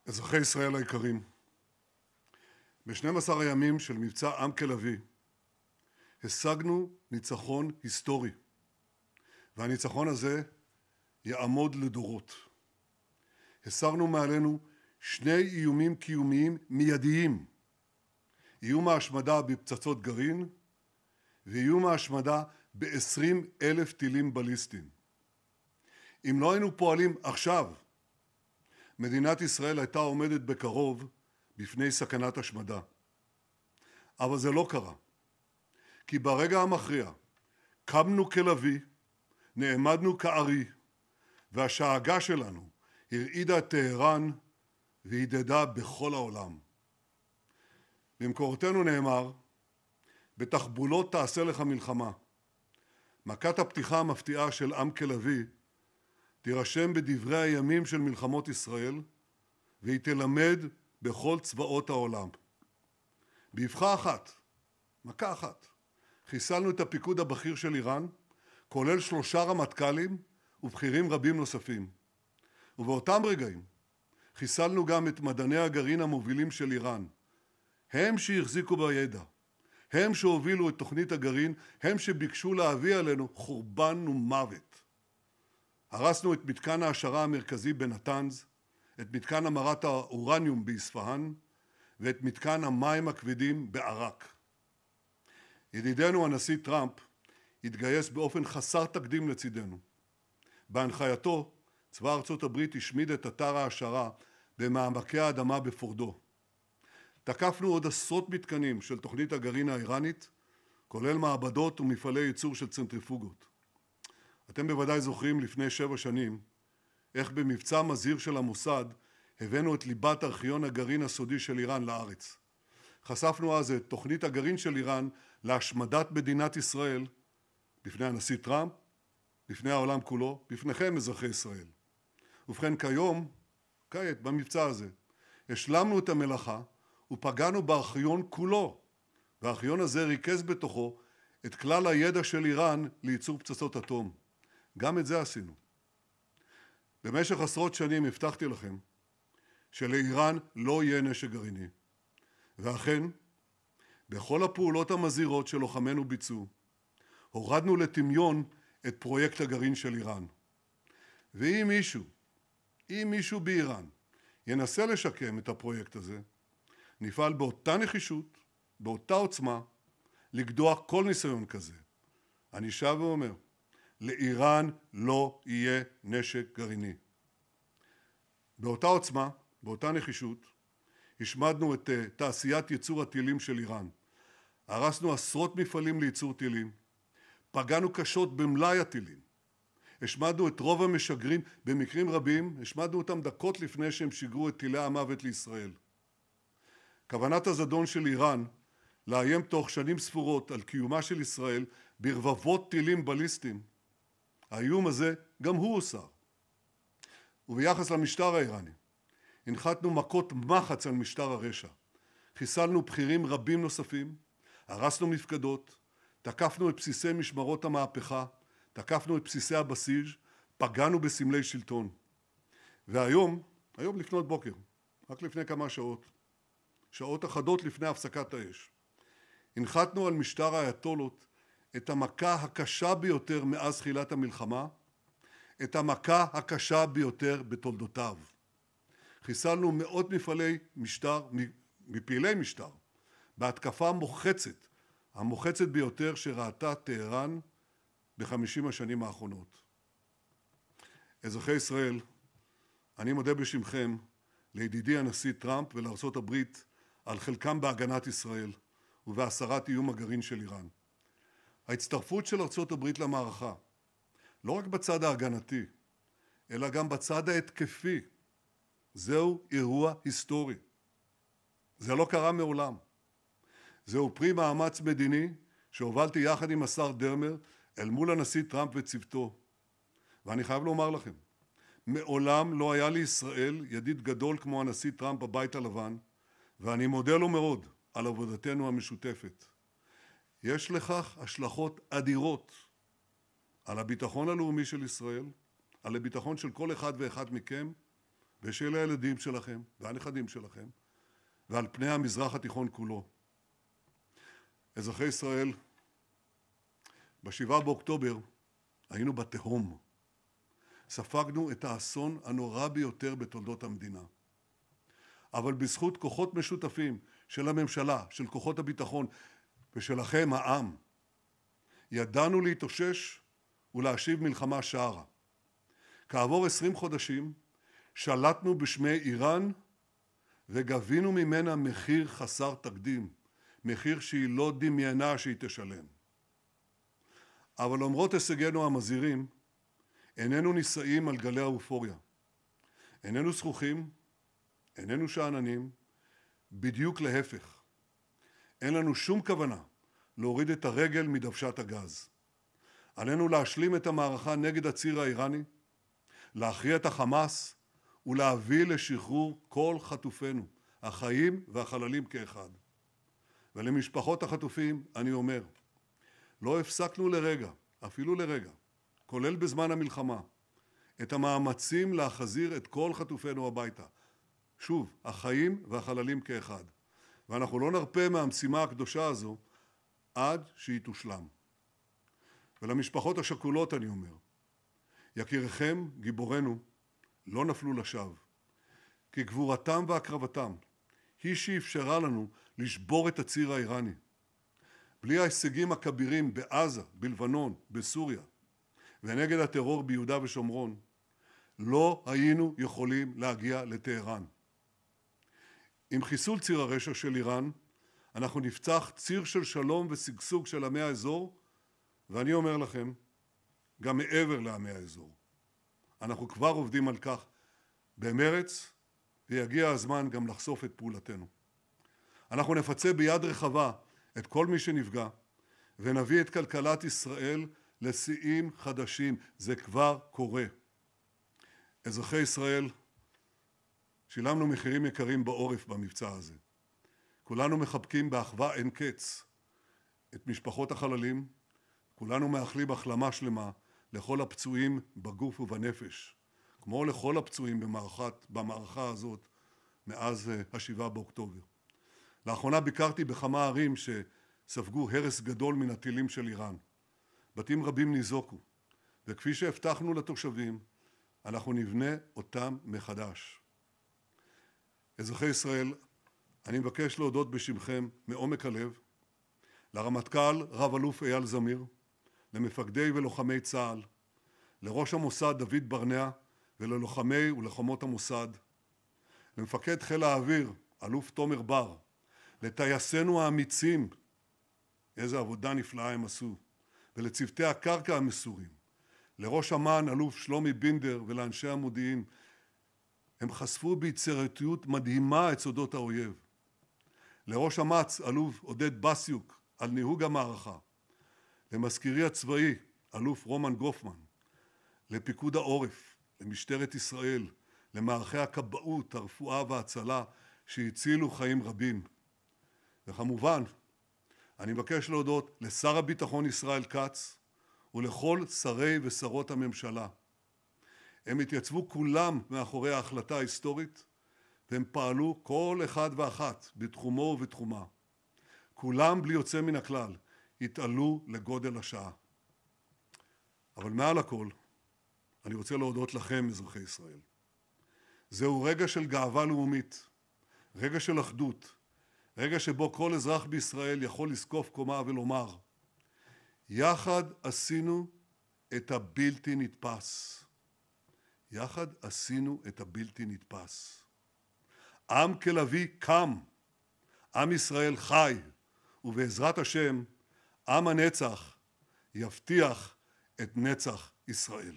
אזרחי ישראל היקרים, ב-12 הימים של מבצע עם כלביא השגנו ניצחון היסטורי, והניצחון הזה יעמוד לדורות. הסרנו מעלינו שני איומים קיומיים מיידיים: איום ההשמדה בפצצות גרעין ואיום ההשמדה ב-20,000 טילים בליסטיים. אם לא היינו פועלים עכשיו, מדינת ישראל הייתה עומדת בקרוב בפני סכנת השמדה. אבל זה לא קרה, כי ברגע המכריע קמנו כלביא, נעמדנו כארי, והשאגה שלנו הרעידה את טהרן והדהדה בכל העולם. במקורותינו נאמר, בתחבולות תעשה לך מלחמה. מכת הפתיחה המפתיעה של עם כלביא תירשם בדברי הימים של מלחמות ישראל, והיא תלמד בכל צבאות העולם. באבחה אחת, מכה אחת, חיסלנו את הפיקוד הבכיר של איראן, כולל 3 רמטכ"לים ובכירים רבים נוספים. ובאותם רגעים חיסלנו גם את מדעני הגרעין המובילים של איראן. הם שהחזיקו בידע, הם שהובילו את תוכנית הגרעין, הם שביקשו להביא עלינו חורבן ומוות. הרסנו את מתקן ההעשרה המרכזי בנתנז, את מתקן המרת האורניום באספהאן ואת מתקן המים הכבדים בעראק. ידידנו הנשיא טראמפ התגייס באופן חסר תקדים לצידנו. בהנחייתו, צבא ארצות הברית השמיד את אתר ההעשרה במעמקי האדמה בפורדו. תקפנו עוד עשרות מתקנים של תוכנית הגרעין האיראנית, כולל מעבדות ומפעלי ייצור של צנטריפוגות. אתם בוודאי זוכרים לפני 7 שנים איך במבצע מזהיר של המוסד הבאנו את ליבת ארכיון הגרעין הסודי של איראן לארץ. חשפנו אז את תוכנית הגרעין של איראן להשמדת מדינת ישראל בפני הנשיא טראמפ, בפני העולם כולו, בפניכם אזרחי ישראל. ובכן כעת במבצע הזה, השלמנו את המלאכה ופגענו בארכיון כולו, והארכיון הזה ריכז בתוכו את כלל הידע של איראן לייצור פצצות אטום. גם את זה עשינו. במשך עשרות שנים הבטחתי לכם שלאיראן לא יהיה נשק גרעיני. ואכן, בכל הפעולות המזהירות שלוחמינו ביצעו, הורדנו לטמיון את פרויקט הגרעין של איראן. ואם מישהו באיראן ינסה לשקם את הפרויקט הזה, נפעל באותה נחישות, באותה עוצמה, לקדוח כל ניסיון כזה. אני שב ואומר, לאיראן לא יהיה נשק גרעיני. באותה עוצמה, באותה נחישות, השמדנו את תעשיית ייצור הטילים של איראן. הרסנו עשרות מפעלים לייצור טילים, פגענו קשות במלאי הטילים, השמדנו את רוב המשגרים, במקרים רבים השמדנו אותם דקות לפני שהם שיגרו את טילי המוות לישראל. כוונת הזדון של איראן לאיים תוך שנים ספורות על קיומה של ישראל ברבבות טילים בליסטיים, האיום הזה גם הוא הוסר. וביחס למשטר האיראני, הנחתנו מכות מחץ על משטר הרשע. חיסלנו בכירים רבים נוספים, הרסנו מפקדות, תקפנו את בסיסי משמרות המהפכה, תקפנו את בסיסי הבסיז, פגענו בסמלי שלטון. והיום לפנות בוקר, רק לפני כמה שעות אחדות לפני הפסקת האש, הנחתנו על משטר האייתולות את המכה הקשה ביותר מאז תחילת המלחמה, את המכה הקשה ביותר בתולדותיו. חיסלנו מאות מפעילי משטר, בהתקפה המוחצת ביותר שראתה טהרן ב50 השנים האחרונות. אזרחי ישראל, אני מודה בשמכם לידידי הנשיא טראמפ ולארצות הברית על חלקם בהגנת ישראל ובהסרת איום הגרעין של איראן. ההצטרפות של ארצות הברית למערכה, לא רק בצד ההגנתי, אלא גם בצד ההתקפי, זהו אירוע היסטורי. זה לא קרה מעולם. זהו פרי מאמץ מדיני שהובלתי יחד עם השר דרמר אל מול הנשיא טראמפ וצוותו. ואני חייב לומר לכם, מעולם לא היה לישראל ידיד גדול כמו הנשיא טראמפ בבית הלבן, ואני מודה לו מאוד על עבודתנו המשותפת. יש לכך השלכות אדירות על הביטחון הלאומי של ישראל, על הביטחון של כל אחד ואחד מכם ושל הילדים שלכם והנכדים שלכם, ועל פני המזרח התיכון כולו. אזרחי ישראל, ב7 באוקטובר היינו בתהום. ספגנו את האסון הנורא ביותר בתולדות המדינה. אבל בזכות כוחות משותפים של הממשלה, של כוחות הביטחון ושלכם העם, ידענו להתאושש ולהשיב מלחמה שערה. כעבור 20 חודשים שלטנו בשמי איראן וגבינו ממנה מחיר חסר תקדים, מחיר שהיא לא דמיינה שהיא תשלם. אבל למרות הישגינו המזהירים, איננו נישאים על גלי האופוריה. איננו זחוחים, איננו שאננים, בדיוק להפך. אין לנו שום כוונה להוריד את הרגל מדוושת הגז. עלינו להשלים את המערכה נגד הציר האיראני, להכריע את החמאס ולהביא לשחרור כל חטופינו, החיים והחללים כאחד. ולמשפחות החטופים אני אומר, לא הפסקנו לרגע, אפילו לרגע, כולל בזמן המלחמה, את המאמצים להחזיר את כל חטופינו הביתה. שוב, החיים והחללים כאחד. ואנחנו לא נרפה מהמשימה הקדושה הזו עד שהיא תושלם. ולמשפחות השכולות אני אומר, יקיריכם, גיבורינו, לא נפלו לשווא, כי גבורתם והקרבתם היא שאפשרה לנו לשבור את הציר האיראני. בלי ההישגים הכבירים בעזה, בלבנון, בסוריה, ונגד הטרור ביהודה ושומרון, לא היינו יכולים להגיע לטהרן. עם חיסול ציר הרשע של איראן, אנחנו נפתח ציר של שלום ושגשוג של עמי האזור, ואני אומר לכם, גם מעבר לעמי האזור. אנחנו כבר עובדים על כך במרץ, ויגיע הזמן גם לחשוף את פעולתנו. אנחנו נפצה ביד רחבה את כל מי שנפגע, ונביא את כלכלת ישראל לשיאים חדשים. זה כבר קורה. אזרחי ישראל, שילמנו מחירים יקרים בעורף במבצע הזה. כולנו מחבקים באחווה אין קץ את משפחות החללים, כולנו מאחלים החלמה שלמה לכל הפצועים בגוף ובנפש, כמו לכל הפצועים במערכה הזאת מאז 7 באוקטובר. לאחרונה ביקרתי בכמה ערים שספגו הרס גדול מן הטילים של איראן. בתים רבים ניזוקו, וכפי שהבטחנו לתושבים, אנחנו נבנה אותם מחדש. אזרחי ישראל, אני מבקש להודות בשמכם מעומק הלב לרמטכ"ל רב-אלוף אייל זמיר, למפקדי ולוחמי צה"ל, לראש המוסד דוד ברנע וללוחמי ולוחמות המוסד, למפקד חיל האוויר אלוף תומר בר, לטייסינו האמיצים, איזו עבודה נפלאה הם עשו, ולצוותי הקרקע המסורים, לראש אמ"ן אלוף שלומי בינדר ולאנשי המודיעין. הם חשפו ביצירתיות מדהימה את סודות האויב. לראש אמ"ץ אלוף עודד בסיוק על ניהוג המערכה, למזכירי הצבאי אלוף רומן גופמן, לפיקוד העורף, למשטרת ישראל, למערכי הכבאות, הרפואה וההצלה שהצילו חיים רבים. וכמובן, אני מבקש להודות לשר הביטחון ישראל כץ ולכל שרי ושרות הממשלה. הם התייצבו כולם מאחורי ההחלטה ההיסטורית, והם פעלו כל אחד ואחת בתחומו ובתחומה. כולם בלי יוצא מן הכלל התעלו לגודל השעה. אבל מעל הכל, אני רוצה להודות לכם, אזרחי ישראל. זהו רגע של גאווה לאומית, רגע של אחדות, רגע שבו כל אזרח בישראל יכול לזקוף קומה ולומר, יחד עשינו את הבלתי נתפס. יחד עשינו את הבלתי נתפס. עם כלביא קם, עם ישראל חי, ובעזרת השם, עם הנצח יבטיח את נצח ישראל.